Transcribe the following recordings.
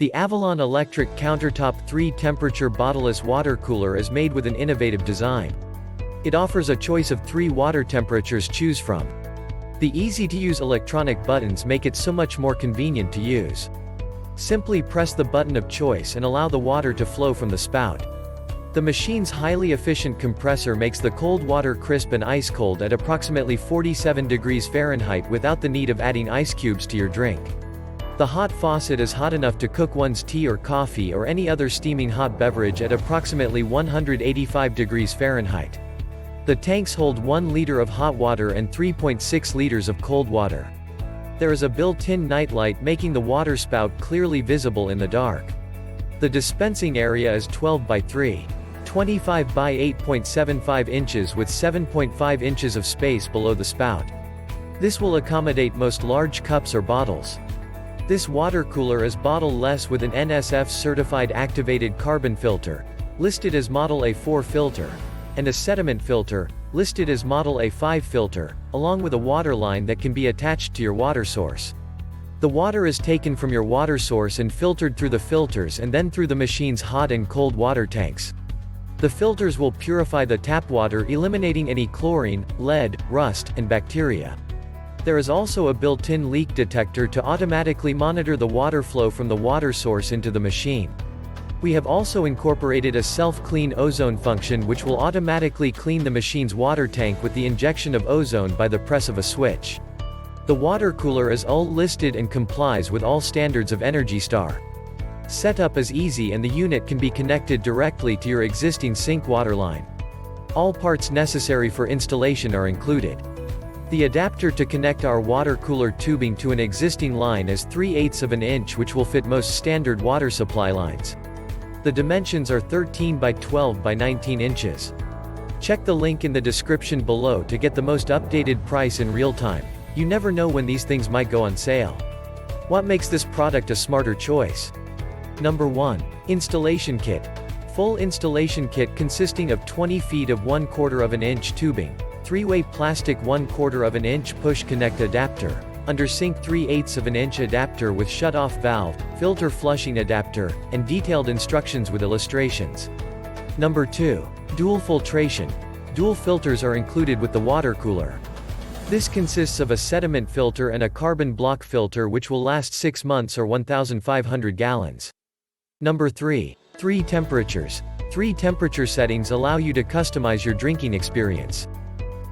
The Avalon Electric Countertop 3 Temperature Bottleless Water Cooler is made with an innovative design. It offers a choice of 3 water temperatures to choose from. The easy-to-use electronic buttons make it so much more convenient to use. Simply press the button of choice and allow the water to flow from the spout. The machine's highly efficient compressor makes the cold water crisp and ice-cold at approximately 47 degrees Fahrenheit without the need of adding ice cubes to your drink. The hot faucet is hot enough to cook one's tea or coffee or any other steaming hot beverage at approximately 185 degrees Fahrenheit. The tanks hold 1 liter of hot water and 3.6 liters of cold water. There is a built-in nightlight making the water spout clearly visible in the dark. The dispensing area is 12 by 3. 25 by 8.75 inches with 7.5 inches of space below the spout. This will accommodate most large cups or bottles. This water cooler is bottle-less with an NSF-certified activated carbon filter, listed as Model A4 filter, and a sediment filter, listed as Model A5 filter, along with a water line that can be attached to your water source. The water is taken from your water source and filtered through the filters and then through the machine's hot and cold water tanks. The filters will purify the tap water, eliminating any chlorine, lead, rust, and bacteria. There is also a built-in leak detector to automatically monitor the water flow from the water source into the machine. We have also incorporated a self-clean ozone function which will automatically clean the machine's water tank with the injection of ozone by the press of a switch. The water cooler is UL listed and complies with all standards of Energy Star. Setup is easy and the unit can be connected directly to your existing sink water line. All parts necessary for installation are included. The adapter to connect our water cooler tubing to an existing line is 3/8 of an inch, which will fit most standard water supply lines. The dimensions are 13 by 12 by 19 inches. Check the link in the description below to get the most updated price in real time. You never know when these things might go on sale. What makes this product a smarter choice? Number 1. Installation Kit. Full installation kit consisting of 20 feet of 1/4 of an inch tubing, 3-way plastic 1/4 of an inch push connect adapter, under sink 3/8 of an inch adapter with shut-off valve, filter flushing adapter, and detailed instructions with illustrations. Number 2. Dual filtration. Dual filters are included with the water cooler. This consists of a sediment filter and a carbon block filter which will last 6 months or 1,500 gallons. Number 3. 3 temperatures. 3 temperature settings allow you to customize your drinking experience.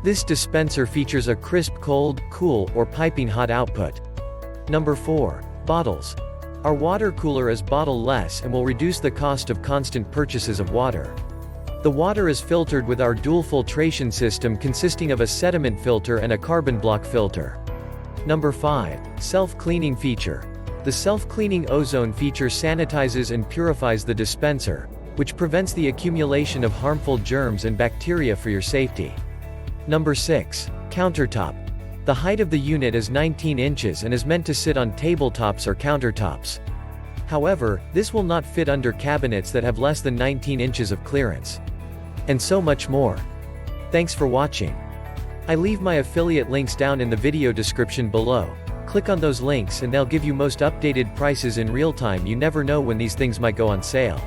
This dispenser features a crisp cold, cool, or piping hot output. Number 4. Bottles. Our water cooler is bottle-less and will reduce the cost of constant purchases of water. The water is filtered with our dual filtration system consisting of a sediment filter and a carbon block filter. Number 5. Self-cleaning feature. The self-cleaning ozone feature sanitizes and purifies the dispenser, which prevents the accumulation of harmful germs and bacteria for your safety. Number 6. Countertop. The height of the unit is 19 inches and is meant to sit on tabletops or countertops. However, this will not fit under cabinets that have less than 19 inches of clearance. And so much more. Thanks for watching. I leave my affiliate links down in the video description below. Click on those links and they'll give you most updated prices in real time. You never know when these things might go on sale.